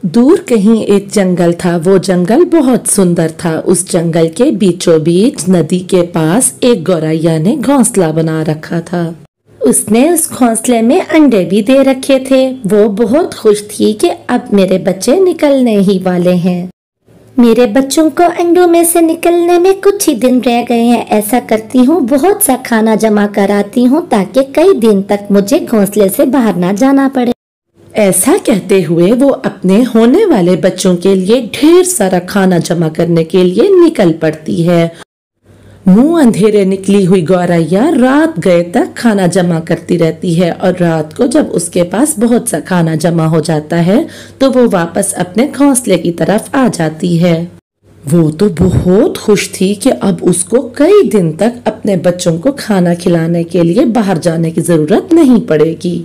दूर कहीं एक जंगल था। वो जंगल बहुत सुंदर था। उस जंगल के बीचों बीच नदी के पास एक गौरैया ने घोंसला बना रखा था। उसने उस घोंसले में अंडे भी दे रखे थे। वो बहुत खुश थी कि अब मेरे बच्चे निकलने ही वाले हैं। मेरे बच्चों को अंडों में से निकलने में कुछ ही दिन रह गए हैं। ऐसा करती हूँ, बहुत सा खाना जमा कराती हूँ ताकि कई दिन तक मुझे घोंसले से बाहर ना जाना पड़े। ऐसा कहते हुए वो अपने होने वाले बच्चों के लिए ढेर सारा खाना जमा करने के लिए निकल पड़ती है। मुंह अंधेरे निकली हुई गौरैया रात गए तक खाना जमा करती रहती है और रात को जब उसके पास बहुत सा खाना जमा हो जाता है तो वो वापस अपने घोंसले की तरफ आ जाती है। वो तो बहुत खुश थी कि अब उसको कई दिन तक अपने बच्चों को खाना खिलाने के लिए बाहर जाने की जरूरत नहीं पड़ेगी।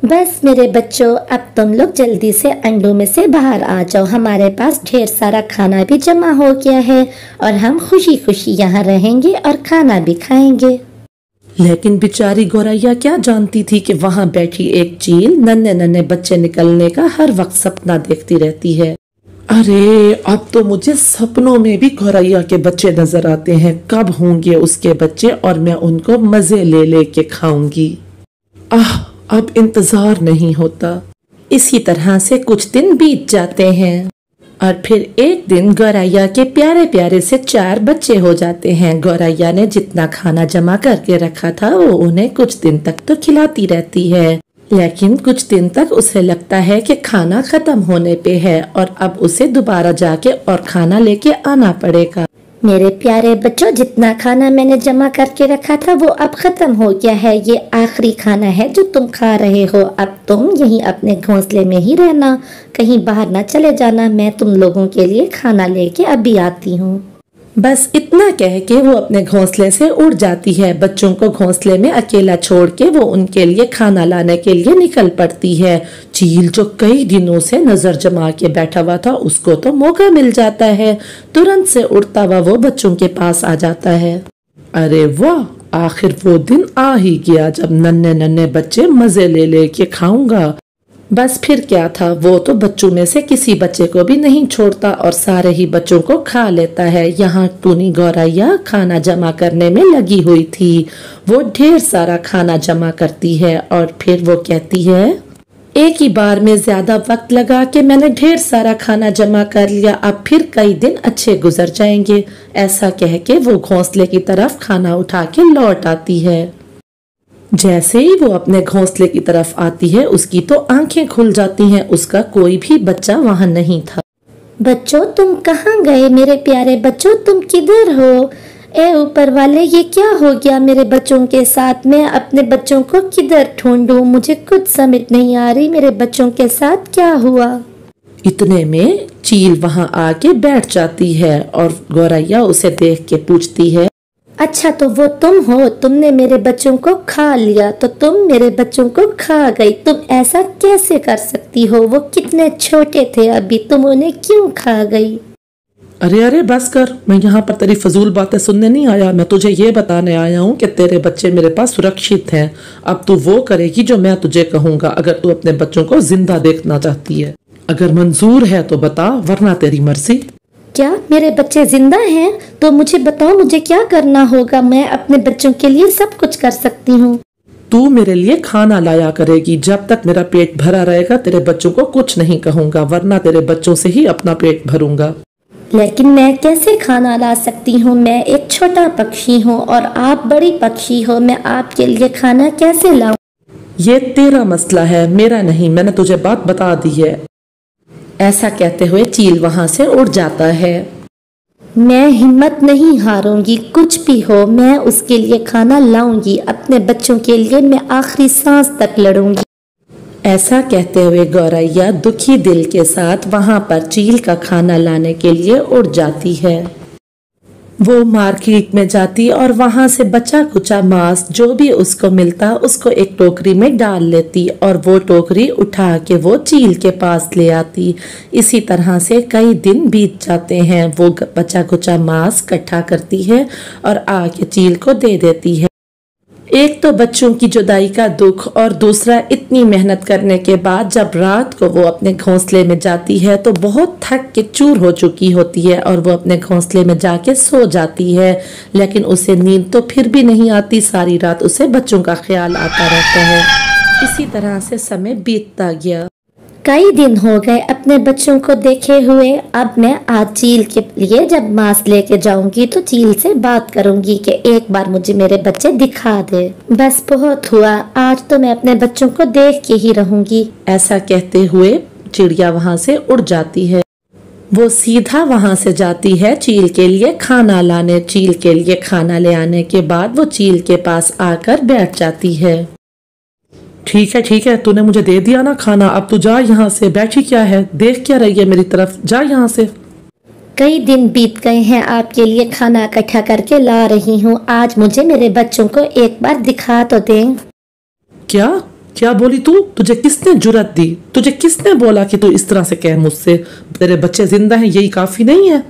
बस मेरे बच्चों, अब तुम लोग जल्दी से अंडों में से बाहर आ जाओ। हमारे पास ढेर सारा खाना भी जमा हो गया है और हम खुशी खुशी यहाँ रहेंगे और खाना भी खाएंगे। लेकिन बेचारी गौरैया क्या जानती थी कि वहाँ बैठी एक चील नन्हे नन्हे बच्चे निकलने का हर वक्त सपना देखती रहती है। अरे अब तो मुझे सपनों में भी गौरैया के बच्चे नजर आते हैं। कब होंगे उसके बच्चे और मैं उनको मजे ले ले के खाऊंगी। अब इंतजार नहीं होता। इसी तरह से कुछ दिन बीत जाते हैं और फिर एक दिन गौरैया के प्यारे प्यारे से 4 बच्चे हो जाते हैं। गौरैया ने जितना खाना जमा करके रखा था वो उन्हें कुछ दिन तक तो खिलाती रहती है, लेकिन कुछ दिन तक उसे लगता है कि खाना खत्म होने पे है और अब उसे दोबारा जाके और खाना लेके आना पड़ेगा। मेरे प्यारे बच्चों, जितना खाना मैंने जमा करके रखा था वो अब खत्म हो गया है। ये आखिरी खाना है जो तुम खा रहे हो। अब तुम यहीं अपने घोंसले में ही रहना, कहीं बाहर ना चले जाना। मैं तुम लोगों के लिए खाना लेके अभी आती हूँ। बस इतना कह के वो अपने घोंसले से उड़ जाती है। बच्चों को घोंसले में अकेला छोड़ के वो उनके लिए खाना लाने के लिए निकल पड़ती है। चील जो कई दिनों से नजर जमा के बैठा हुआ था उसको तो मौका मिल जाता है। तुरंत से उड़ता हुआ वो बच्चों के पास आ जाता है। अरे वाह, आखिर वो दिन आ ही गया जब नन्हे नन्हे बच्चे मजे ले ले के खाऊंगा। बस फिर क्या था, वो तो बच्चों में से किसी बच्चे को भी नहीं छोड़ता और सारे ही बच्चों को खा लेता है। यहाँ टूनी गौरैया खाना जमा करने में लगी हुई थी। वो ढेर सारा खाना जमा करती है और फिर वो कहती है, एक ही बार में ज्यादा वक्त लगा के मैंने ढेर सारा खाना जमा कर लिया। अब फिर कई दिन अच्छे गुजर जाएंगे। ऐसा कह के वो घोंसले की तरफ खाना उठा के लौट आती है। जैसे ही वो अपने घोंसले की तरफ आती है उसकी तो आंखें खुल जाती हैं। उसका कोई भी बच्चा वहाँ नहीं था। बच्चों, तुम कहाँ गए? मेरे प्यारे बच्चों, तुम किधर हो? ए ऊपर वाले, ये क्या हो गया मेरे बच्चों के साथ? मैं अपने बच्चों को किधर ढूंढूं? मुझे कुछ समझ नहीं आ रही। मेरे बच्चों के साथ क्या हुआ? इतने में चील वहाँ आके बैठ जाती है और गौरैया उसे देख के पूछती है, अच्छा तो वो तुम हो? तुमने मेरे बच्चों को खा लिया तो तुम मेरे बच्चों को खा गई। तुम ऐसा कैसे कर सकती हो? वो कितने छोटे थे अभी, तुम उन्हें क्यों खा गई? अरे बस कर, मैं यहाँ पर तेरी फजूल बातें सुनने नहीं आया। मैं तुझे ये बताने आया हूँ कि तेरे बच्चे मेरे पास सुरक्षित हैं। अब तू वो करेगी जो मैं तुझे कहूँगा। अगर तू अपने बच्चों को जिंदा देखना चाहती है, अगर मंजूर है तो बता, वरना तेरी मर्जी। क्या मेरे बच्चे जिंदा हैं? तो मुझे बताओ, मुझे क्या करना होगा? मैं अपने बच्चों के लिए सब कुछ कर सकती हूँ। तू मेरे लिए खाना लाया करेगी। जब तक मेरा पेट भरा रहेगा तेरे बच्चों को कुछ नहीं कहूँगा, वरना तेरे बच्चों से ही अपना पेट भरूंगा। लेकिन मैं कैसे खाना ला सकती हूँ? मैं एक छोटा पक्षी हूँ और आप बड़ी पक्षी हो। मैं आपके लिए खाना कैसे लाऊं? ये तेरा मसला है, मेरा नहीं। मैंने तुझे बात बता दी है। ऐसा कहते हुए चील वहां से उड़ जाता है। मैं हिम्मत नहीं हारूंगी, कुछ भी हो मैं उसके लिए खाना लाऊंगी। अपने बच्चों के लिए मैं आखिरी सांस तक लड़ूंगी। ऐसा कहते हुए गौरैया दुखी दिल के साथ वहां पर चील का खाना लाने के लिए उड़ जाती है। वो मार्केट में जाती और वहां से बचा कुचा मांस जो भी उसको मिलता उसको एक टोकरी में डाल लेती और वो टोकरी उठा के वो चील के पास ले आती। इसी तरह से कई दिन बीत जाते हैं। वो बचा कुचा मांस इकट्ठा करती है और आके चील को दे देती है। एक तो बच्चों की जुदाई का दुख और दूसरा इतनी मेहनत करने के बाद जब रात को वो अपने घोंसले में जाती है तो बहुत थक के चूर हो चुकी होती है और वो अपने घोंसले में जाके सो जाती है, लेकिन उसे नींद तो फिर भी नहीं आती। सारी रात उसे बच्चों का ख्याल आता रहता है। इसी तरह से समय बीतता गया। कई दिन हो गए अपने बच्चों को देखे हुए। अब मैं आज चील के लिए जब मांस लेके जाऊंगी तो चील से बात करूंगी कि एक बार मुझे मेरे बच्चे दिखा दे। बस बहुत हुआ, आज तो मैं अपने बच्चों को देख के ही रहूंगी। ऐसा कहते हुए चिड़िया वहाँ से उड़ जाती है। वो सीधा वहाँ से जाती है चील के लिए खाना लाने। चील के लिए खाना ले आने के बाद वो चील के पास आकर बैठ जाती है। ठीक है, तूने मुझे दे दिया ना खाना, अब तू जा यहाँ से। बैठी क्या है, देख क्या रही है मेरी तरफ, जा यहाँ से। कई दिन बीत गए हैं, आपके लिए खाना इकट्ठा करके ला रही हूँ। आज मुझे मेरे बच्चों को एक बार दिखा तो दें। क्या बोली तू? तुझे किसने जुर्रत दी? तुझे किसने बोला कि तू इस तरह से कह मुझसे? तेरे बच्चे जिंदा हैं, यही काफी नहीं है?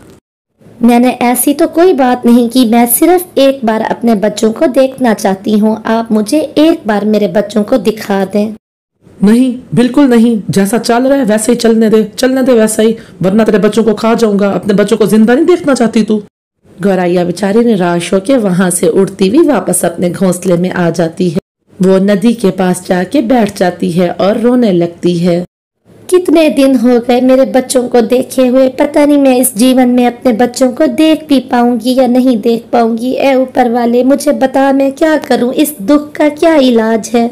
मैंने ऐसी तो कोई बात नहीं की, मैं सिर्फ एक बार अपने बच्चों को देखना चाहती हूँ। आप मुझे एक बार मेरे बच्चों को दिखा दें। नहीं, बिल्कुल नहीं। जैसा चल रहा है वैसे ही चलने दे वैसा ही, वरना तेरे बच्चों को खा जाऊंगा। अपने बच्चों को जिंदा नहीं देखना चाहती तू? गौरैया बेचारी निराश होकर वहाँ से उड़ती हुई वापस अपने घोंसले में आ जाती है। वो नदी के पास जाके बैठ जाती है और रोने लगती है। कितने दिन हो गए मेरे बच्चों को देखे हुए, पता नहीं मैं इस जीवन में अपने बच्चों को देख भी पाऊंगी या नहीं देख पाऊंगी। ए ऊपर वाले, मुझे बता मैं क्या करूं, इस दुख का क्या इलाज है।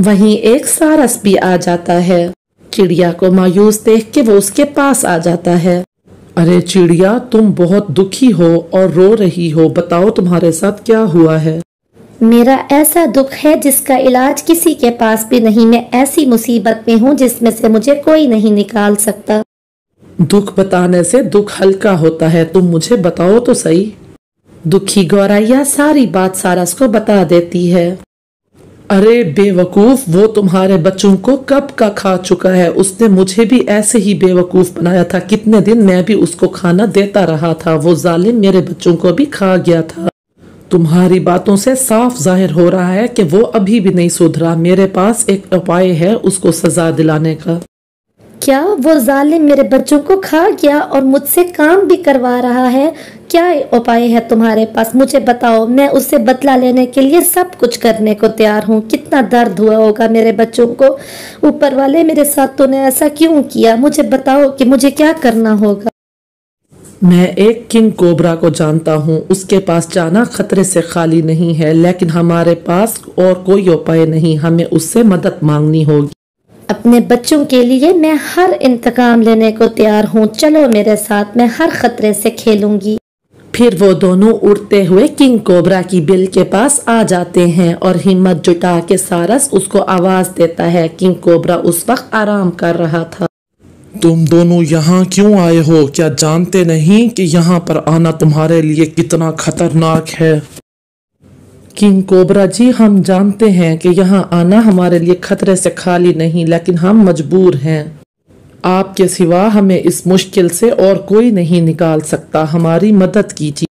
वहीं एक सारस भी आ जाता है। चिड़िया को मायूस देख के वो उसके पास आ जाता है। अरे चिड़िया, तुम बहुत दुखी हो और रो रही हो, बताओ तुम्हारे साथ क्या हुआ है? मेरा ऐसा दुख है जिसका इलाज किसी के पास भी नहीं। मैं ऐसी मुसीबत में हूँ जिसमें से मुझे कोई नहीं निकाल सकता। दुख बताने से दुख हल्का होता है, तुम मुझे बताओ तो सही। दुखी गौरैया सारी बात सारस को बता देती है। अरे बेवकूफ, वो तुम्हारे बच्चों को कब का खा चुका है। उसने मुझे भी ऐसे ही बेवकूफ बनाया था। कितने दिन मैं भी उसको खाना देता रहा था, वो जालिम मेरे बच्चों को भी खा गया था। तुम्हारी बातों से साफ जाहिर हो रहा है कि वो अभी भी नहीं सुधरा। मेरे पास एक उपाय है उसको सजा दिलाने का। क्या वो जालिम मेरे बच्चों को खा गया और मुझसे काम भी करवा रहा है? क्या उपाय है तुम्हारे पास, मुझे बताओ। मैं उससे बदला लेने के लिए सब कुछ करने को तैयार हूँ। कितना दर्द हुआ होगा मेरे बच्चों को। ऊपर वाले, मेरे साथ तूने ऐसा क्यों किया? मुझे बताओ कि मुझे क्या करना होगा। मैं एक किंग कोबरा को जानता हूँ, उसके पास जाना खतरे से खाली नहीं है, लेकिन हमारे पास और कोई उपाय नहीं। हमें उससे मदद मांगनी होगी। अपने बच्चों के लिए मैं हर इंतकाम लेने को तैयार हूँ। चलो मेरे साथ, मैं हर खतरे से खेलूंगी। फिर वो दोनों उड़ते हुए किंग कोबरा की बिल के पास आ जाते हैं और हिम्मत जुटा के सारस उसको आवाज देता है। किंग कोबरा उस वक्त आराम कर रहा था। तुम दोनों यहाँ क्यों आए हो? क्या जानते नहीं कि यहाँ पर आना तुम्हारे लिए कितना खतरनाक है? किंग कोबरा जी, हम जानते हैं कि यहाँ आना हमारे लिए खतरे से खाली नहीं, लेकिन हम मजबूर हैं। आपके सिवा हमें इस मुश्किल से और कोई नहीं निकाल सकता। हमारी मदद कीजिए।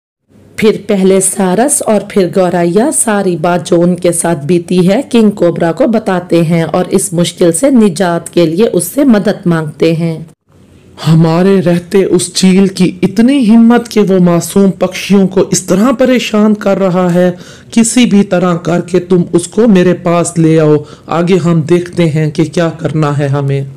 फिर पहले सारस और फिर गौरैया सारी बात जो उनके साथ बीती है किंग कोबरा को बताते हैं और इस मुश्किल से निजात के लिए उससे मदद मांगते हैं। हमारे रहते उस चील की इतनी हिम्मत कि वो मासूम पक्षियों को इस तरह परेशान कर रहा है। किसी भी तरह करके तुम उसको मेरे पास ले आओ। आगे हम देखते हैं कि क्या करना है हमें।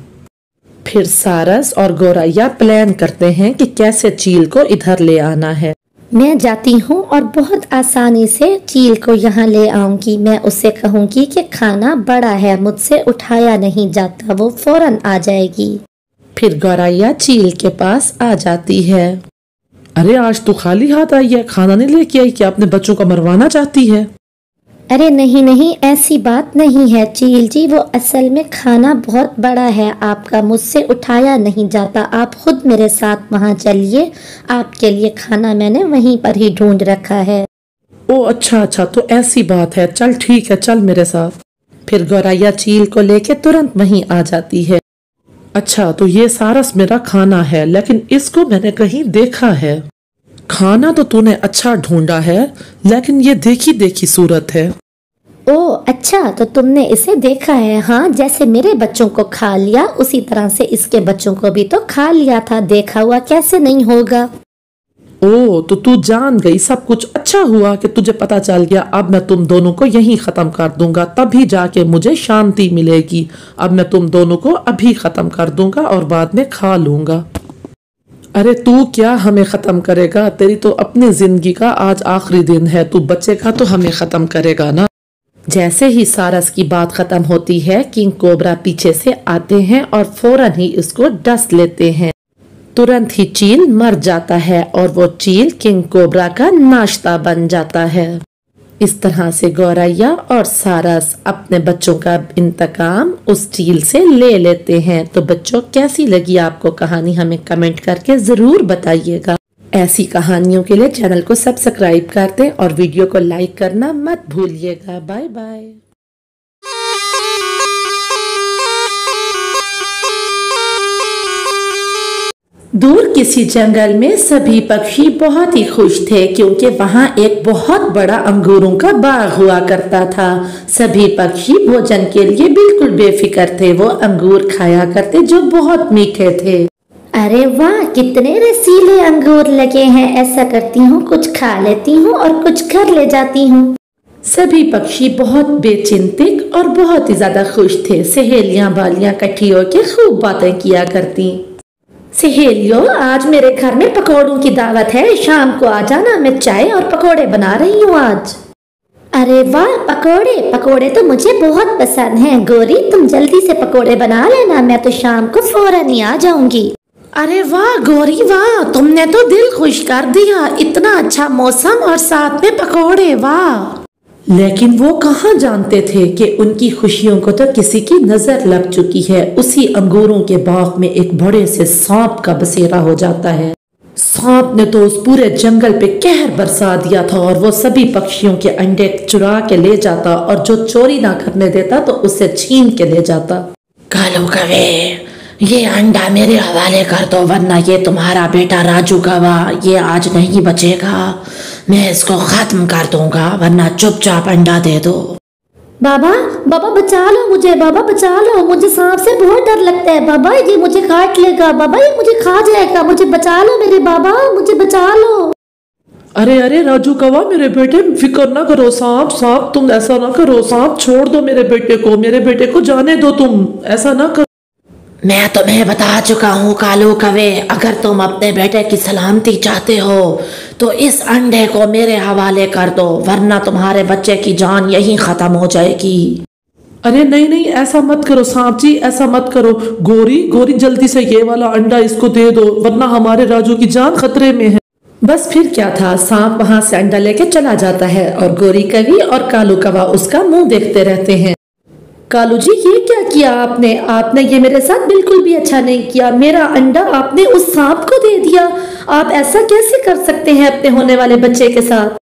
फिर सारस और गौरैया प्लान करते हैं कि कैसे चील को इधर ले आना है। मैं जाती हूँ और बहुत आसानी से चील को यहाँ ले आऊंगी। मैं उससे कहूँगी कि खाना बड़ा है, मुझसे उठाया नहीं जाता। वो फौरन आ जाएगी। फिर गौरैया चील के पास आ जाती है। अरे आज तो खाली हाथ आई है, खाना नहीं लेके आई? क्या अपने बच्चों को मरवाना चाहती है? अरे नहीं नहीं, ऐसी बात नहीं है चील जी। वो असल में खाना बहुत बड़ा है आपका, मुझसे उठाया नहीं जाता। आप खुद मेरे साथ वहाँ चलिए, आपके लिए खाना मैंने वहीं पर ही ढूंढ रखा है। ओ अच्छा, तो ऐसी बात है। चल ठीक है, चल मेरे साथ। फिर गौरैया चील को लेके तुरंत वहीं आ जाती है। अच्छा, तो ये सारस मेरा खाना है, लेकिन इसको मैंने कहीं देखा है। खाना तो तूने अच्छा ढूंढा है, लेकिन ये देखी देखी सूरत है। ओह अच्छा, तो तुमने इसे देखा है। हाँ, जैसे मेरे बच्चों को खा लिया उसी तरह से इसके बच्चों को भी तो खा लिया था। देखा हुआ कैसे नहीं होगा। ओ तो तू जान गई, सब कुछ अच्छा हुआ कि तुझे पता चल गया। अब मैं तुम दोनों को यहीं खत्म कर दूंगा, तभी जाके मुझे शांति मिलेगी। अब मैं तुम दोनों को अभी खत्म कर दूंगा और बाद में खा लूंगा। अरे तू क्या हमें खत्म करेगा? तेरी तो अपनी जिंदगी का आज आखिरी दिन है, तू बचेगा तो हमें खत्म करेगा ना। जैसे ही सारस की बात खत्म होती है, किंग कोबरा पीछे से आते हैं और फौरन ही उसको डस लेते हैं। तुरंत ही चील मर जाता है और वो चील किंग कोबरा का नाश्ता बन जाता है। इस तरह से गौरैया और सारस अपने बच्चों का इंतकाम उस चील से ले लेते हैं। तो बच्चों, कैसी लगी आपको कहानी? हमें कमेंट करके जरूर बताइएगा। ऐसी कहानियों के लिए चैनल को सब्सक्राइब कर दें और वीडियो को लाइक करना मत भूलिएगा। Bye bye. दूर किसी जंगल में सभी पक्षी बहुत ही खुश थे, क्योंकि वहाँ एक बहुत बड़ा अंगूरों का बाग हुआ करता था। सभी पक्षी भोजन के लिए बिल्कुल बेफिक्र थे। वो अंगूर खाया करते जो बहुत मीठे थे। अरे वाह, कितने रसीले अंगूर लगे हैं। ऐसा करती हूँ, कुछ खा लेती हूँ और कुछ घर ले जाती हूँ। सभी पक्षी बहुत बेचिंतित और बहुत ही ज्यादा खुश थे। सहेलियां बालियां इकट्ठी होकर खूब बातें किया करती। सहेलियों, आज मेरे घर में पकौड़ों की दावत है, शाम को आ जाना। मैं चाय और पकौड़े बना रही हूँ आज। अरे वाह, पकोड़े पकोड़े तो मुझे बहुत पसंद हैं। गोरी, तुम जल्दी से पकोड़े बना लेना, मैं तो शाम को फौरन ही आ जाऊंगी। अरे वाह गौरी वाह, तुमने तो दिल खुश कर दिया। इतना अच्छा मौसम और साथ में पकौड़े, वाह। लेकिन वो कहाँ जानते थे कि उनकी खुशियों को तो किसी की नजर लग चुकी है। उसी अंगूरों के बाग में एक बड़े से सांप का बसेरा हो जाता है। सांप ने तो उस पूरे जंगल पे कहर बरसा दिया था और वो सभी पक्षियों के अंडे चुरा के ले जाता और जो चोरी ना करने देता तो उसे छीन के ले जाता। कालू कवे, ये अंडा मेरे हवाले कर दो, वरना ये तुम्हारा बेटा राजू कवा ये आज नहीं बचेगा। मैं इसको खत्म कर दूंगा, वरना चुपचाप अंडा दे दो। बाबा बाबा बचा लो मुझे, बाबा बचा लो मुझे, सांप से बहुत डर लगता है। बाबा ये मुझे काट लेगा, बाबा ये मुझे खा जाएगा, मुझे बचा लो मेरे बाबा, मुझे बचा लो। अरे अरे राजू कवा, मेरे बेटे फिक्र ना करो। सांप सांप तुम ऐसा ना करो, सांप छोड़ दो मेरे बेटे को, मेरे बेटे को जाने दो, तुम ऐसा ना करो। मैं तुम्हें बता चुका हूँ कालू कवे, अगर तुम अपने बेटे की सलामती चाहते हो तो इस अंडे को मेरे हवाले कर दो, वरना तुम्हारे बच्चे की जान यहीं खत्म हो जाएगी। अरे नहीं नहीं, ऐसा मत करो सांप जी, ऐसा मत करो। गोरी गोरी, जल्दी से ये वाला अंडा इसको दे दो, वरना हमारे राजू की जान खतरे में है। बस फिर क्या था, सांप वहां से अंडा लेके चला जाता है और गोरी कवि और कालू कवा उसका मुंह देखते रहते हैं। कालू जी, ये क्या किया आपने? आपने ये मेरे साथ बिल्कुल भी अच्छा नहीं किया। मेरा अंडा आपने उस सांप को दे दिया। आप ऐसा कैसे कर सकते हैं अपने होने वाले बच्चे के साथ?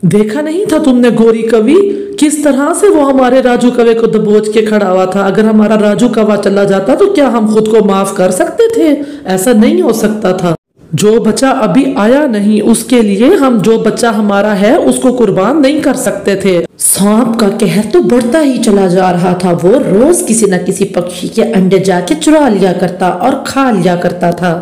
देखा नहीं था तुमने गोरी कवि, किस तरह से वो हमारे राजू कवे को दबोच के खड़ा हुआ था। अगर हमारा राजू कवा चला जाता तो क्या हम खुद को माफ कर सकते थे? ऐसा नहीं हो सकता था। जो बच्चा अभी आया नहीं, उसके लिए हम जो बच्चा हमारा है उसको कुर्बान नहीं कर सकते थे। सांप का कहर तो बढ़ता ही चला जा रहा था। वो रोज किसी न किसी पक्षी के अंडे जाके चुरा लिया करता और खा लिया करता था।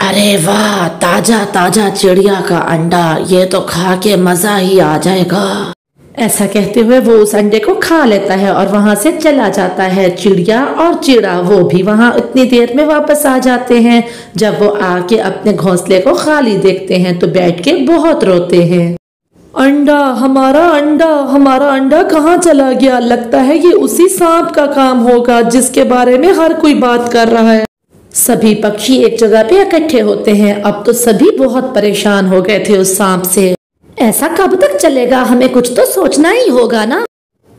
अरे वाह, ताजा ताजा चिड़िया का अंडा, ये तो खा के मजा ही आ जाएगा। ऐसा कहते हुए वो उस अंडे को खा लेता है और वहां से चला जाता है। चिड़िया और चिड़ा वो भी वहां उतनी देर में वापस आ जाते हैं। जब वो आके अपने घोंसले को खाली देखते हैं तो बैठ के बहुत रोते हैं। अंडा, हमारा अंडा कहाँ चला गया? लगता है ये उसी सांप का काम होगा जिसके बारे में हर कोई बात कर रहा है। सभी पक्षी एक जगह पे इकट्ठे होते हैं। अब तो सभी बहुत परेशान हो गए थे उस सांप से। ऐसा कब तक चलेगा? हमें कुछ तो सोचना ही होगा ना।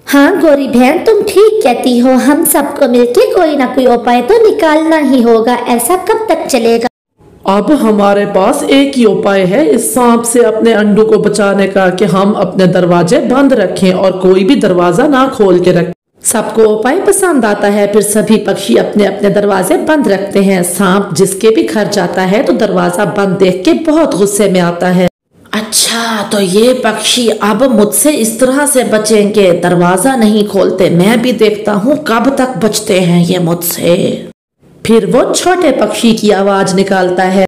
हाँ गौरी बहन, तुम ठीक कहती हो। हम सबको मिलके कोई ना कोई उपाय तो निकालना ही होगा। ऐसा कब तक चलेगा? अब हमारे पास एक ही उपाय है इस सांप से अपने अंडों को बचाने का, कि हम अपने दरवाजे बंद रखें और कोई भी दरवाजा ना खोल के रखें। सबको उपाय पसंद आता है, फिर सभी पक्षी अपने अपने दरवाजे बंद रखते हैं। सांप जिसके भी घर जाता है तो दरवाजा बंद देख के बहुत गुस्से में आता है। अच्छा, तो ये पक्षी अब मुझसे इस तरह से बचेंगे, दरवाजा नहीं खोलते। मैं भी देखता हूँ कब तक बचते हैं ये मुझसे। फिर वो छोटे पक्षी की आवाज निकालता है,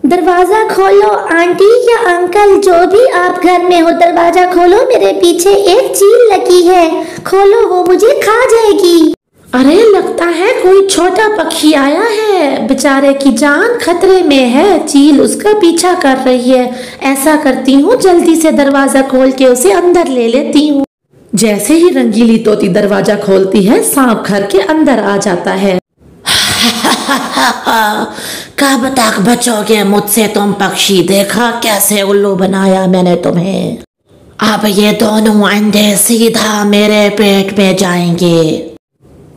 दरवाजा खोलो आंटी या अंकल, जो भी आप घर में हो, दरवाजा खोलो, मेरे पीछे एक चील लगी है, खोलो, वो मुझे खा जाएगी। अरे लगता है कोई छोटा पक्षी आया है, बेचारे की जान खतरे में है, चील उसका पीछा कर रही है। ऐसा करती हूँ, जल्दी से दरवाजा खोल के उसे अंदर ले लेती हूँ। जैसे ही रंगीली तोती दरवाजा खोलती है, सांप घर के अंदर आ जाता है। कब तक बचोगे मुझसे तुम पक्षी, देखा कैसे उल्लू बनाया मैंने तुम्हें। अब ये दोनों अंडे सीधा मेरे पेट में जाएंगे।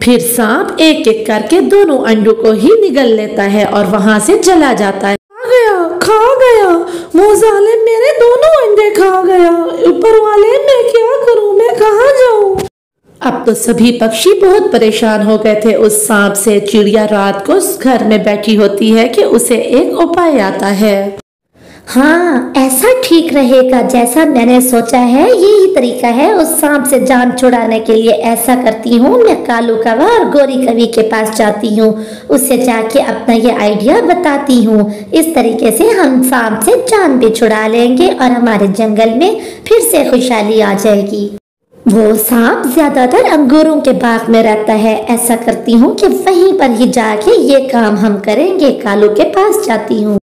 फिर सांप एक एक करके दोनों अंडों को ही निगल लेता है और वहां से चला जाता है। खा गया, वो जालिम मेरे दोनों अंडे खा गया। ऊपर वाले, मैं क्या करूं, मैं कहाँ जाऊं। अब तो सभी पक्षी बहुत परेशान हो गए थे उस सांप से। चिड़िया रात को उस घर में बैठी होती है कि उसे एक उपाय आता है। हाँ, ऐसा ठीक रहेगा जैसा मैंने सोचा है, यही तरीका है उस सांप से जान छुड़ाने के लिए। ऐसा करती हूँ, मैं कालू कौवा और गोरी कवि के पास जाती हूँ, उससे जाके अपना ये आइडिया बताती हूँ। इस तरीके से हम सांप से जान भी छुड़ा लेंगे और हमारे जंगल में फिर से खुशहाली आ जाएगी। वो सांप ज्यादातर अंगूरों के बाग में रहता है। ऐसा करती हूँ कि वहीं पर ही जाके ये काम हम करेंगे। कालू के पास जाती हूँ।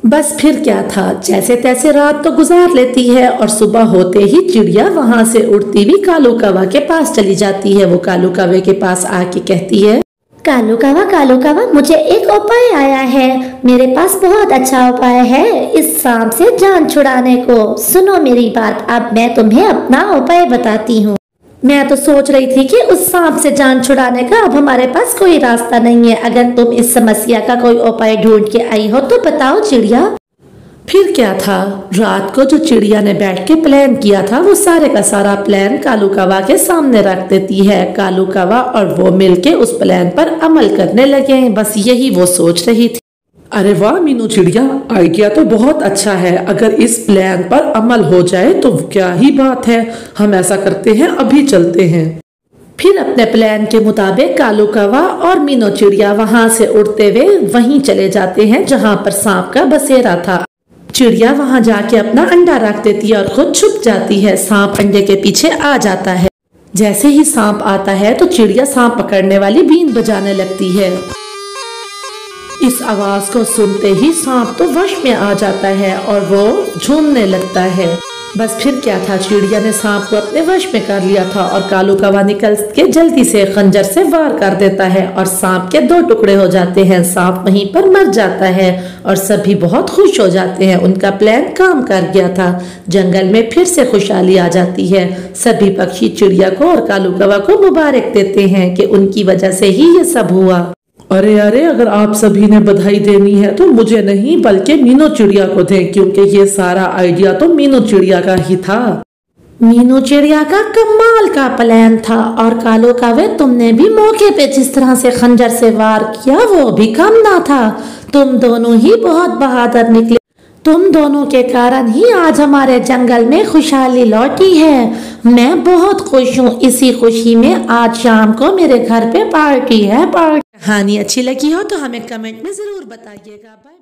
बस फिर क्या था, जैसे तैसे रात तो गुजार लेती है और सुबह होते ही चिड़िया वहां से उड़ती हुई कालू कौवा के पास चली जाती है। वो कालू कौवे के पास आके कहती है, कालू कौवा, मुझे एक उपाय आया है। मेरे पास बहुत अच्छा उपाय है इस सांप से जान छुड़ाने को। सुनो मेरी बात, अब मैं तुम्हें अपना उपाय बताती हूँ। मैं तो सोच रही थी कि उस सांप से जान छुड़ाने का अब हमारे पास कोई रास्ता नहीं है। अगर तुम इस समस्या का कोई उपाय ढूंढ के आई हो तो बताओ चिड़िया। फिर क्या था, रात को जो चिड़िया ने बैठ के प्लान किया था, वो सारे का सारा प्लान कालू कौवा के सामने रख देती है। कालू कौवा और वो मिलके उस प्लान पर अमल करने लगे। बस यही वो सोच रही थी। अरे वाह मीनू चिड़िया, आइडिया तो बहुत अच्छा है। अगर इस प्लान पर अमल हो जाए तो क्या ही बात है। हम ऐसा करते हैं, अभी चलते हैं। फिर अपने प्लान के मुताबिक कालू कौवा और मीनू चिड़िया वहां से उड़ते हुए वहीं चले जाते हैं जहां पर सांप का बसेरा था। चिड़िया वहां जाके अपना अंडा रख देती है और खुद छुप जाती है। सांप अंडे के पीछे आ जाता है। जैसे ही सांप आता है तो चिड़िया सांप पकड़ने वाली बीन बजाने लगती है। इस आवाज को सुनते ही सांप तो वश में आ जाता है और वो झूमने लगता है। बस फिर क्या था, चिड़िया ने सांप को अपने वश में कर लिया था और कालू कौवा निकल के जल्दी से खंजर से वार कर देता है और सांप के दो टुकड़े हो जाते हैं। सांप वहीं पर मर जाता है और सभी बहुत खुश हो जाते हैं। उनका प्लान काम कर गया था। जंगल में फिर से खुशहाली आ जाती है। सभी पक्षी चिड़िया को और कालू कौवा को मुबारक देते हैं कि उनकी वजह से ही ये सब हुआ। अरे अरे, अगर आप सभी ने बधाई देनी है तो मुझे नहीं बल्कि मीनू चिड़िया को दें, क्योंकि ये सारा आइडिया तो मीनू चिड़िया का ही था। मीनू चिड़िया का कमाल का प्लान था और कालू कौवे, तुमने भी मौके पे जिस तरह से खंजर से वार किया वो भी कम ना था। तुम दोनों ही बहुत बहादुर निकले। तुम दोनों के कारण ही आज हमारे जंगल में खुशहाली लौटी है। मैं बहुत खुश हूँ। इसी खुशी में आज शाम को मेरे घर पे पार्टी है। कहानी अच्छी लगी हो तो हमें कमेंट में जरूर बताइएगा। बाय।